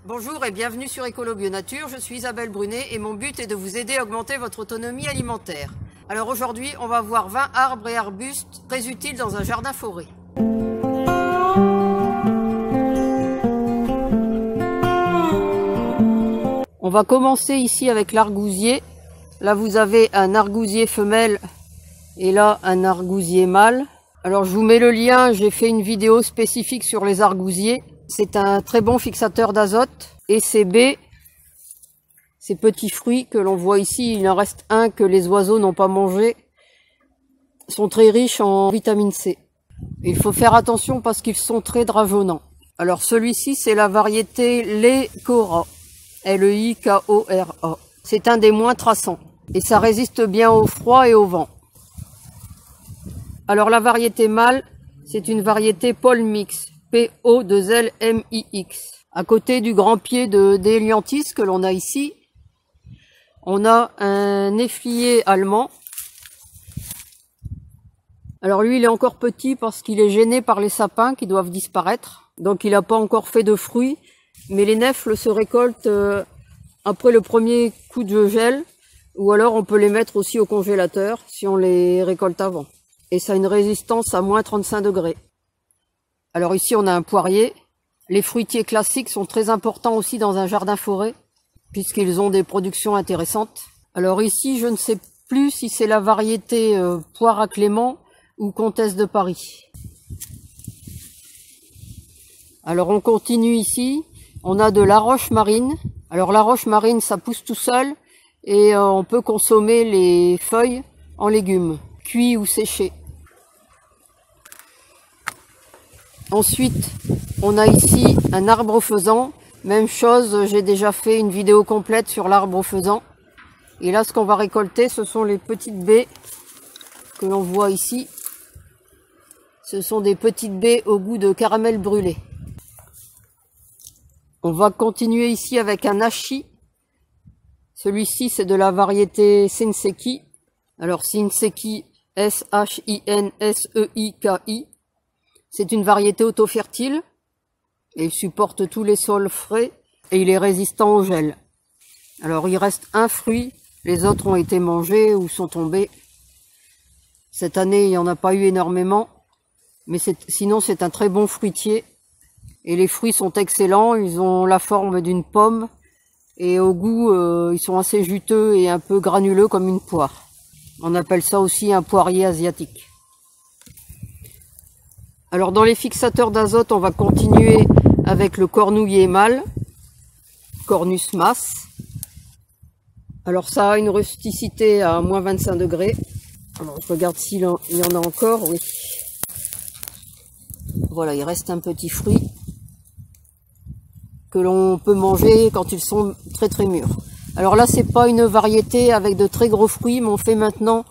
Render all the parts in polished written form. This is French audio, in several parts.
Bonjour et bienvenue sur Écolo Bio Nature, je suis Isabelle Brunet et mon but est de vous aider à augmenter votre autonomie alimentaire. Alors aujourd'hui, on va voir 20 arbres et arbustes très utiles dans un jardin forêt. On va commencer ici avec l'argousier. Là vous avez un argousier femelle et là un argousier mâle. Alors je vous mets le lien, j'ai fait une vidéo spécifique sur les argousiers. C'est un très bon fixateur d'azote. Et ces baies, ces petits fruits que l'on voit ici, il en reste un que les oiseaux n'ont pas mangé, sont très riches en vitamine C. Il faut faire attention parce qu'ils sont très drageonnants. Alors celui-ci, c'est la variété Leikora, Leikora. C'est un des moins traçants et ça résiste bien au froid et au vent. Alors la variété mâle, c'est une variété Paul Mix. P-O-2-L-M-I-X. À côté du grand pied de d'Helianthus que l'on a ici, on a un néflier allemand. Alors lui, il est encore petit parce qu'il est gêné par les sapins qui doivent disparaître. Donc il n'a pas encore fait de fruits, mais les nèfles se récoltent après le premier coup de gel, ou alors on peut les mettre aussi au congélateur si on les récolte avant. Et ça a une résistance à moins 35 degrés. Alors ici on a un poirier. Les fruitiers classiques sont très importants aussi dans un jardin forêt, puisqu'ils ont des productions intéressantes. Alors ici je ne sais plus si c'est la variété poire à Clément ou comtesse de Paris. Alors on continue ici, on a de la roche marine. Alors la roche marine ça pousse tout seul et on peut consommer les feuilles en légumes, cuits ou séchés. Ensuite, on a ici un arbre faisan. Même chose, j'ai déjà fait une vidéo complète sur l'arbre faisan. Et là, ce qu'on va récolter, ce sont les petites baies que l'on voit ici. Ce sont des petites baies au goût de caramel brûlé. On va continuer ici avec un achi. Celui-ci, c'est de la variété Shinseki. Alors, Shinseki, S-H-I-N-S-E-I-K-I. C'est une variété auto-fertile et il supporte tous les sols frais et il est résistant au gel. Alors il reste un fruit, les autres ont été mangés ou sont tombés. Cette année il n'y en a pas eu énormément, mais sinon c'est un très bon fruitier. Et les fruits sont excellents, ils ont la forme d'une pomme et au goût ils sont assez juteux et un peu granuleux comme une poire. On appelle ça aussi un poirier asiatique. Alors dans les fixateurs d'azote, on va continuer avec le cornouiller mâle, Cornus mas. Alors ça a une rusticité à moins 25 degrés. Alors je regarde s'il y en a encore, oui. Voilà, il reste un petit fruit que l'on peut manger quand ils sont très très mûrs. Alors là, c'est pas une variété avec de très gros fruits, mais on fait maintenant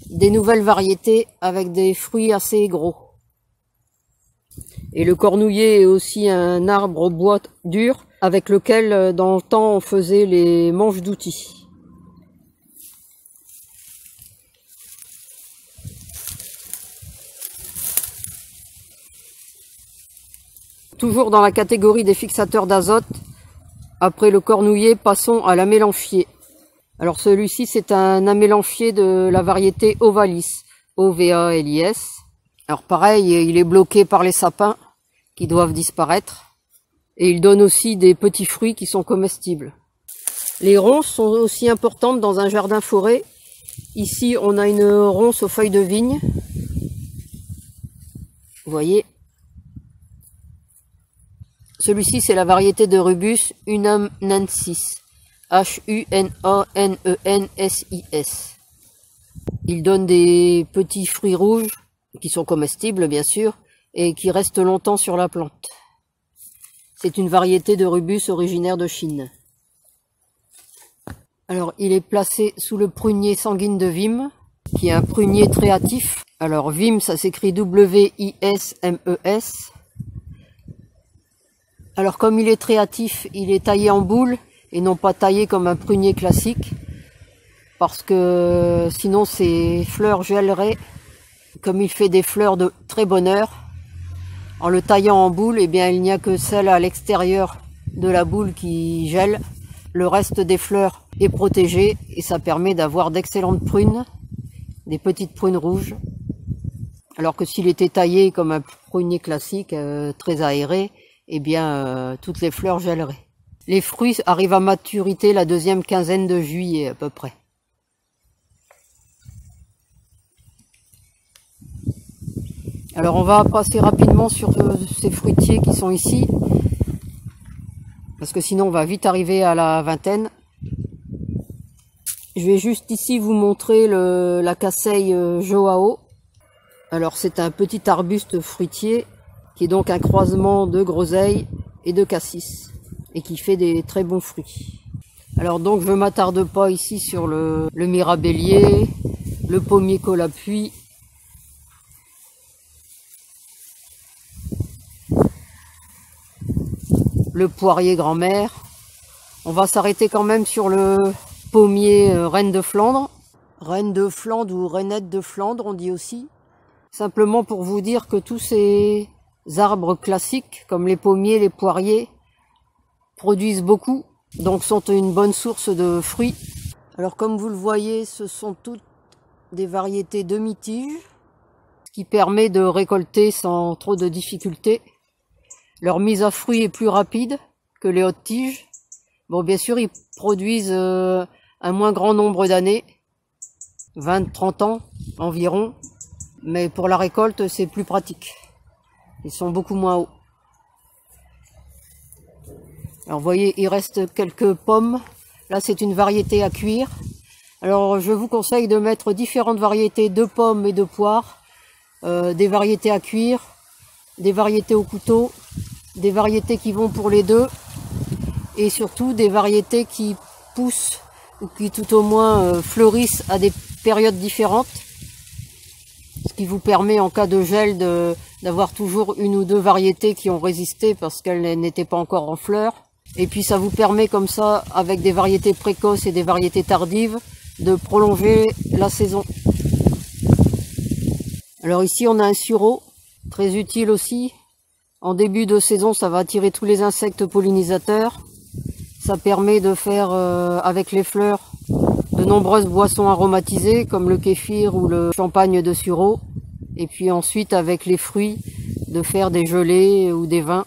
des nouvelles variétés avec des fruits assez gros. Et le cornouiller est aussi un arbre au bois dur avec lequel dans le temps on faisait les manches d'outils. Toujours dans la catégorie des fixateurs d'azote, après le cornouiller, passons à l'amélanchier. Alors celui-ci c'est un amélanchier de la variété Ovalis, O-V-A-L-I-S. Alors pareil, il est bloqué par les sapins qui doivent disparaître. Et il donne aussi des petits fruits qui sont comestibles. Les ronces sont aussi importantes dans un jardin forêt. Ici, on a une ronce aux feuilles de vigne. Vous voyez. Celui-ci, c'est la variété de Rubus Hunanensis. H-U-N-A-N-E-N-S-I-S. Il donne des petits fruits rouges qui sont comestibles bien sûr et qui restent longtemps sur la plante. C'est une variété de rubus originaire de Chine. Alors il est placé sous le prunier sanguine de Vim, qui est un prunier très hâtif. Alors Vim, ça s'écrit W-I-S-M-E-S. Alors comme il est très hâtif, il est taillé en boule et non pas taillé comme un prunier classique, parce que sinon ses fleurs gèleraient. Comme il fait des fleurs de très bonne heure, en le taillant en boule, eh bien il n'y a que celle à l'extérieur de la boule qui gèle, le reste des fleurs est protégé et ça permet d'avoir d'excellentes prunes, des petites prunes rouges. Alors que s'il était taillé comme un prunier classique, très aéré, eh bien toutes les fleurs gèleraient. Les fruits arrivent à maturité la deuxième quinzaine de juillet à peu près. Alors on va passer rapidement sur ces fruitiers qui sont ici, parce que sinon on va vite arriver à la vingtaine. Je vais juste ici vous montrer la casseille Joao. Alors c'est un petit arbuste fruitier qui est donc un croisement de groseille et de cassis et qui fait des très bons fruits. Alors donc je ne m'attarde pas ici sur le mirabellier, le pommier colapuis, le poirier grand-mère. On va s'arrêter quand même sur le pommier reine de Flandre. Reine de Flandre ou rainette de Flandre on dit aussi. Simplement pour vous dire que tous ces arbres classiques, comme les pommiers, les poiriers, produisent beaucoup, donc sont une bonne source de fruits. Alors comme vous le voyez, ce sont toutes des variétés demi-tiges, ce qui permet de récolter sans trop de difficultés. Leur mise à fruit est plus rapide que les hautes tiges. Bon, bien sûr, ils produisent un moins grand nombre d'années, 20-30 ans environ. Mais pour la récolte, c'est plus pratique. Ils sont beaucoup moins hauts. Alors vous voyez, il reste quelques pommes. Là, c'est une variété à cuire. Alors je vous conseille de mettre différentes variétés de pommes et de poires. Des variétés à cuire, des variétés au couteau, des variétés qui vont pour les deux. Et surtout des variétés qui poussent ou qui tout au moins fleurissent à des périodes différentes. Ce qui vous permet en cas de gel d'avoir toujours une ou deux variétés qui ont résisté parce qu'elles n'étaient pas encore en fleurs. Et puis ça vous permet comme ça, avec des variétés précoces et des variétés tardives, de prolonger la saison. Alors ici on a un sureau, très utile aussi. En début de saison, ça va attirer tous les insectes pollinisateurs. Ça permet de faire avec les fleurs de nombreuses boissons aromatisées comme le kéfir ou le champagne de sureau. Et puis ensuite avec les fruits de faire des gelées ou des vins.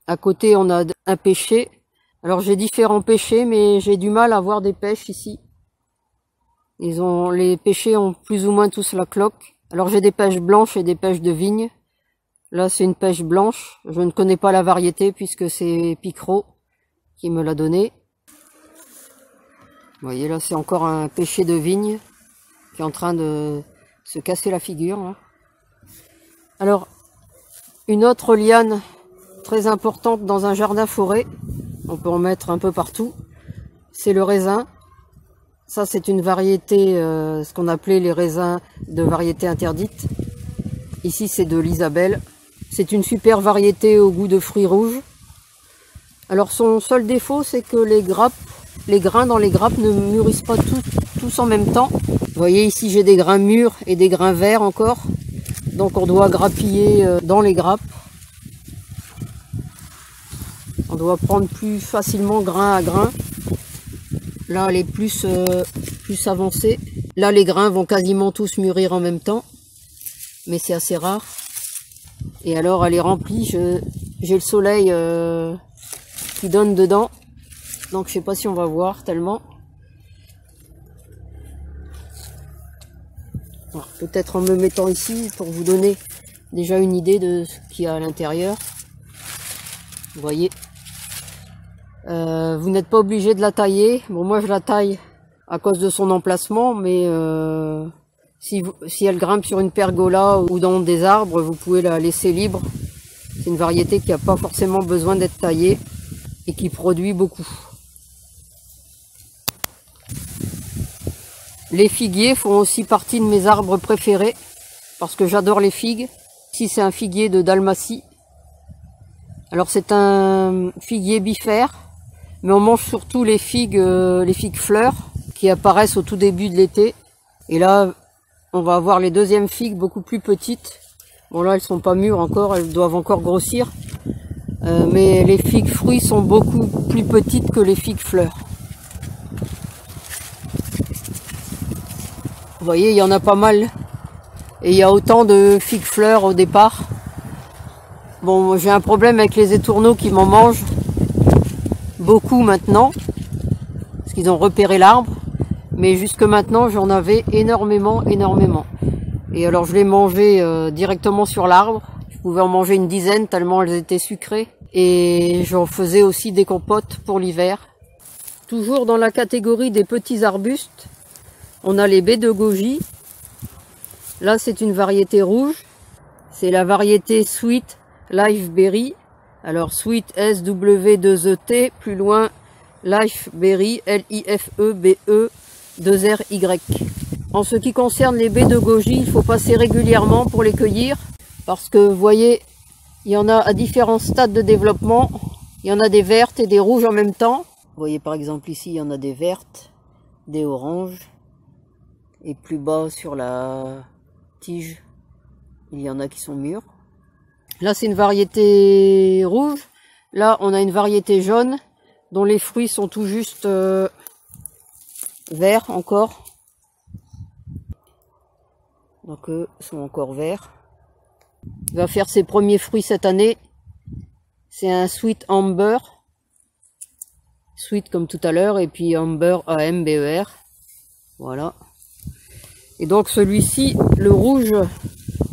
À côté on a un pêcher. Alors j'ai différents pêchers mais j'ai du mal à voir des pêches ici. Les pêchers ont plus ou moins tous la cloque. Alors j'ai des pêches blanches et des pêches de vigne. Là c'est une pêche blanche. Je ne connais pas la variété puisque c'est Picro qui me l'a donné. Vous voyez là c'est encore un pêcher de vigne qui est en train de se casser la figure là. Alors une autre liane très importante dans un jardin forêt, on peut en mettre un peu partout, c'est le raisin. Ça c'est une variété, ce qu'on appelait les raisins de variété interdite. Ici c'est de l'Isabelle. C'est une super variété au goût de fruits rouges. Alors son seul défaut c'est que les grains dans les grappes ne mûrissent pas tous en même temps. Vous voyez ici j'ai des grains mûrs et des grains verts encore. Donc on doit grappiller dans les grappes. On doit prendre plus facilement grain à grain. Là elle est plus avancée. Là les grains vont quasiment tous mûrir en même temps. Mais c'est assez rare. Et alors elle est remplie. J'ai le soleil qui donne dedans. Donc je sais pas si on va voir tellement. Peut-être en me mettant ici pour vous donner déjà une idée de ce qu'il y a à l'intérieur. Vous voyez. Vous n'êtes pas obligé de la tailler. Bon moi je la taille à cause de son emplacement, mais si elle grimpe sur une pergola ou dans des arbres, vous pouvez la laisser libre. C'est une variété qui n'a pas forcément besoin d'être taillée et qui produit beaucoup. Les figuiers font aussi partie de mes arbres préférés parce que j'adore les figues. Ici c'est un figuier de Dalmatie. Alors c'est un figuier bifère, mais on mange surtout les figues fleurs qui apparaissent au tout début de l'été. Et là on va avoir les deuxièmes figues beaucoup plus petites Bon là elles sont pas mûres encore, elles doivent encore grossir. Mais les figues fruits sont beaucoup plus petites que les figues fleurs. Vous voyez, il y en a pas mal. Et il y a autant de figues fleurs au départ. Bon, j'ai un problème avec les étourneaux qui m'en mangent beaucoup maintenant. Parce qu'ils ont repéré l'arbre. Mais jusque maintenant, j'en avais énormément. Et alors, je les mangeais directement sur l'arbre. Je pouvais en manger une dizaine tellement elles étaient sucrées. Et j'en faisais aussi des compotes pour l'hiver. Toujours dans la catégorie des petits arbustes, on a les baies de goji. Là, c'est une variété rouge. C'est la variété Sweet Lifeberry. Alors, Sweet S-W-2-E-T, plus loin, Lifeberry, L-I-F-E-B-E-2-R-Y. En ce qui concerne les baies de goji, il faut passer régulièrement pour les cueillir. Parce que, vous voyez, il y en a à différents stades de développement. Il y en a des vertes et des rouges en même temps. Vous voyez par exemple ici, il y en a des vertes, des oranges. Et plus bas sur la tige, il y en a qui sont mûres. Là, c'est une variété rouge. Là, on a une variété jaune dont les fruits sont tout juste verts encore. Donc, eux sont encore verts. Il va faire ses premiers fruits cette année. C'est un Sweet Amber. Sweet comme tout à l'heure. Et puis Amber, A-M-B-E-R. Voilà. Et donc celui-ci, le rouge,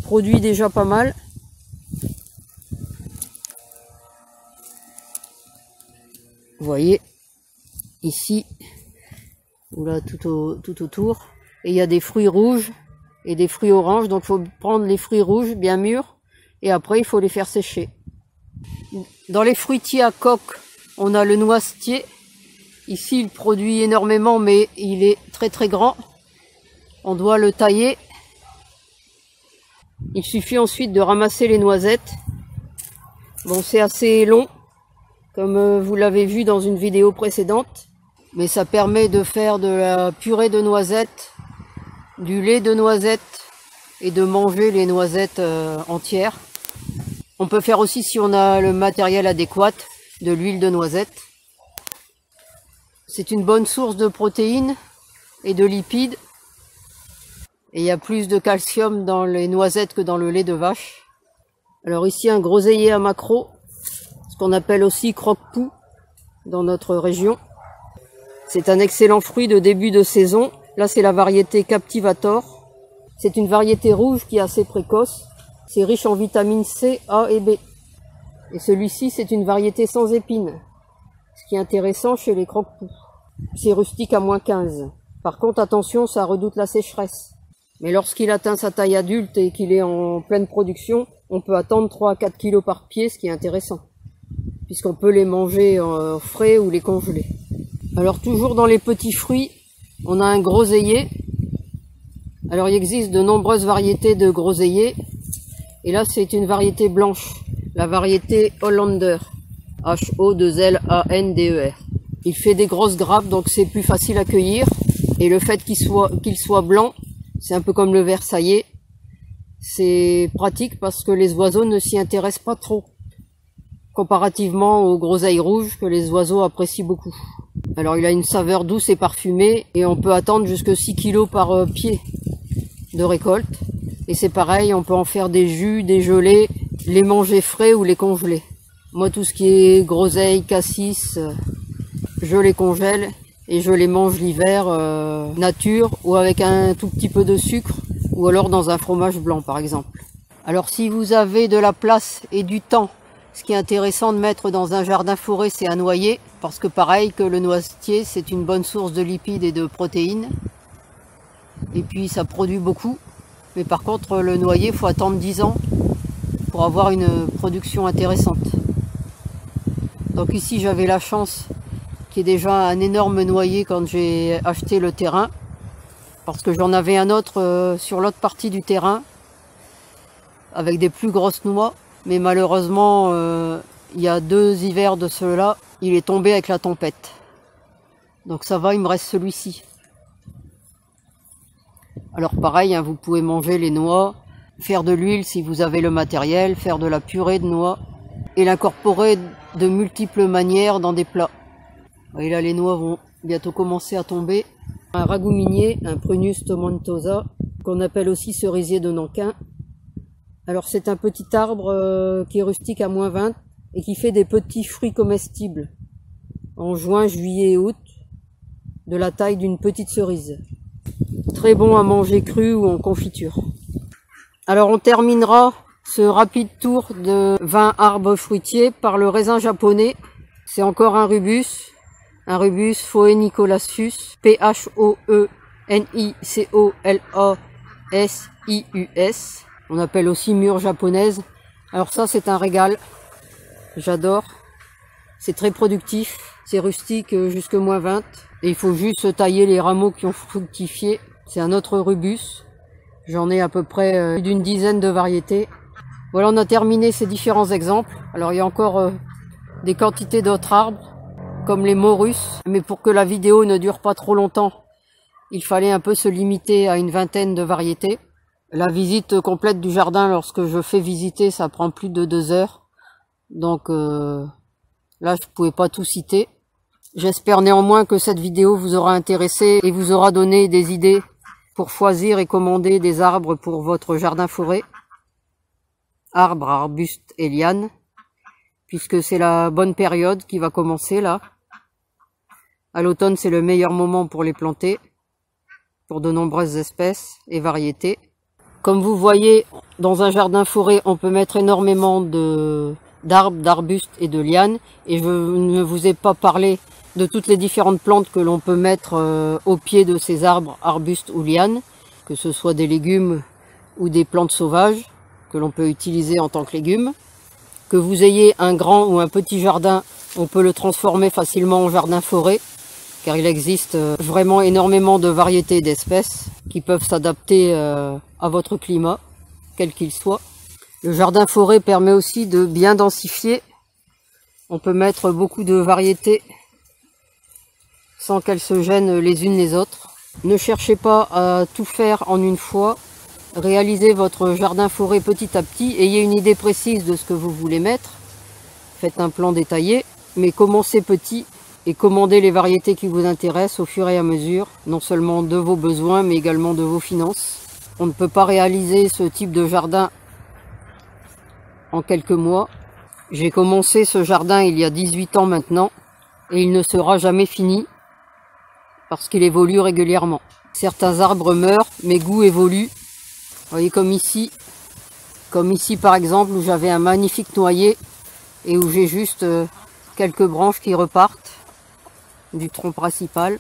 produit déjà pas mal. Vous voyez, ici, ou là tout autour. Et il y a des fruits rouges et des fruits oranges. Donc il faut prendre les fruits rouges bien mûrs. Et après, il faut les faire sécher. Dans les fruitiers à coque, on a le noisetier. Ici, il produit énormément, mais il est très grand. On doit le tailler. Il suffit ensuite de ramasser les noisettes. Bon, c'est assez long, comme vous l'avez vu dans une vidéo précédente. Mais ça permet de faire de la purée de noisettes, du lait de noisettes et de manger les noisettes entières. On peut faire aussi, si on a le matériel adéquat, de l'huile de noisette. C'est une bonne source de protéines et de lipides. Et il y a plus de calcium dans les noisettes que dans le lait de vache. Alors ici, un groseillier à maquereau, ce qu'on appelle aussi croque-poux dans notre région. C'est un excellent fruit de début de saison. Là, c'est la variété Captivator. C'est une variété rouge qui est assez précoce. C'est riche en vitamines C, A et B. Et celui-ci, c'est une variété sans épines. Ce qui est intéressant chez les croque-poux. C'est rustique à -15. Par contre, attention, ça redoute la sécheresse. Mais lorsqu'il atteint sa taille adulte et qu'il est en pleine production, on peut attendre 3 à 4 kilos par pied, ce qui est intéressant. Puisqu'on peut les manger frais ou les congeler. Alors toujours dans les petits fruits, on a un groseillier. Alors il existe de nombreuses variétés de groseilliers. Et là c'est une variété blanche, la variété Hollander. H-O-2-L-A-N-D-E-R. Il fait des grosses grappes, donc c'est plus facile à cueillir. Et le fait qu'il soit blanc, c'est un peu comme le versaillais. C'est pratique parce que les oiseaux ne s'y intéressent pas trop. Comparativement aux groseilles rouges que les oiseaux apprécient beaucoup. Alors il a une saveur douce et parfumée et on peut attendre jusque 6 kilos par pied de récolte. Et c'est pareil, on peut en faire des jus, des gelées, les manger frais ou les congeler. Moi tout ce qui est groseille, cassis, je les congèle et je les mange l'hiver nature ou avec un tout petit peu de sucre ou alors dans un fromage blanc par exemple. Alors si vous avez de la place et du temps, ce qui est intéressant de mettre dans un jardin forêt, c'est un noyer, parce que pareil que le noisetier, c'est une bonne source de lipides et de protéines. Et puis ça produit beaucoup. Mais par contre, le noyer, il faut attendre 10 ans pour avoir une production intéressante. Donc ici, j'avais la chance qu'il y ait déjà un énorme noyer quand j'ai acheté le terrain, parce que j'en avais un autre sur l'autre partie du terrain, avec des plus grosses noix. Mais malheureusement, il y a 2 hivers de ceux-là, il est tombé avec la tempête. Donc ça va, il me reste celui-ci. Alors pareil, hein, vous pouvez manger les noix faire de l'huile si vous avez le matériel, faire de la purée de noix et l'incorporer de multiples manières dans des plats. Et là, les noix vont bientôt commencer à tomber. Un ragoût minier, un Prunus tomentosa, qu'on appelle aussi cerisier de Nankin. Alors c'est un petit arbre qui est rustique à -20 et qui fait des petits fruits comestibles en juin, juillet et août, de la taille d'une petite cerise. Très bon à manger cru ou en confiture. Alors on terminera ce rapide tour de 20 arbres fruitiers par le raisin japonais. C'est encore un rubus Phoenicolasus, Phoenicolassius. On appelle aussi mûre japonaise. Alors ça c'est un régal, j'adore. C'est très productif, c'est rustique jusque -20. Et il faut juste tailler les rameaux qui ont fructifié. C'est un autre rubus. J'en ai à peu près plus d'une dizaine de variétés. Voilà, on a terminé ces différents exemples. Alors il y a encore des quantités d'autres arbres, comme les morus. Mais pour que la vidéo ne dure pas trop longtemps, il fallait un peu se limiter à une vingtaine de variétés. La visite complète du jardin, lorsque je fais visiter, ça prend plus de 2 heures. Donc là, je pouvais pas tout citer. J'espère néanmoins que cette vidéo vous aura intéressé et vous aura donné des idées pour choisir et commander des arbres pour votre jardin-forêt. Arbres, arbustes et lianes, puisque c'est la bonne période qui va commencer là. À l'automne, c'est le meilleur moment pour les planter, pour de nombreuses espèces et variétés. Comme vous voyez, dans un jardin-forêt, on peut mettre énormément d'arbres, d'arbustes et de lianes. Et je ne vous ai pas parlé de toutes les différentes plantes que l'on peut mettre au pied de ces arbres, arbustes ou lianes, que ce soit des légumes ou des plantes sauvages que l'on peut utiliser en tant que légumes. Que vous ayez un grand ou un petit jardin, on peut le transformer facilement en jardin-forêt, car il existe vraiment énormément de variétés d'espèces qui peuvent s'adapter à votre climat, quel qu'il soit. Le jardin-forêt permet aussi de bien densifier. On peut mettre beaucoup de variétés sans qu'elles se gênent les unes les autres. Ne cherchez pas à tout faire en une fois. Réalisez votre jardin-forêt petit à petit. Ayez une idée précise de ce que vous voulez mettre. Faites un plan détaillé, mais commencez petit et commandez les variétés qui vous intéressent au fur et à mesure, non seulement de vos besoins, mais également de vos finances. On ne peut pas réaliser ce type de jardin en quelques mois. J'ai commencé ce jardin il y a 18 ans maintenant, et il ne sera jamais fini, parce qu'il évolue régulièrement. Certains arbres meurent, mes goûts évoluent. Vous voyez, comme ici par exemple, où j'avais un magnifique noyer et où j'ai juste quelques branches qui repartent du tronc principal.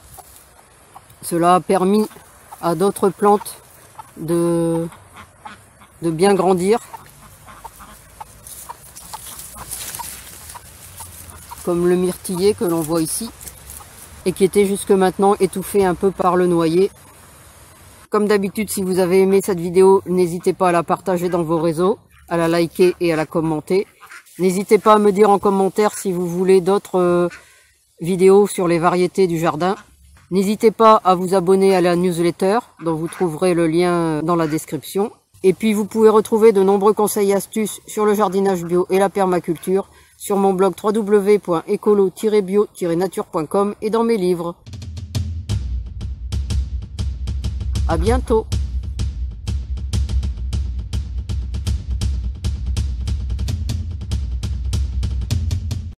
Cela a permis à d'autres plantes de bien grandir, comme le myrtillier que l'on voit ici, et qui était jusque maintenant étouffé un peu par le noyer. Comme d'habitude, si vous avez aimé cette vidéo, n'hésitez pas à la partager dans vos réseaux, à la liker et à la commenter. N'hésitez pas à me dire en commentaire si vous voulez d'autres vidéos sur les variétés du jardin. N'hésitez pas à vous abonner à la newsletter, dont vous trouverez le lien dans la description. Et puis vous pouvez retrouver de nombreux conseils et astuces sur le jardinage bio et la permaculture sur mon blog www.écolo-bio-nature.com et dans mes livres. À bientôt!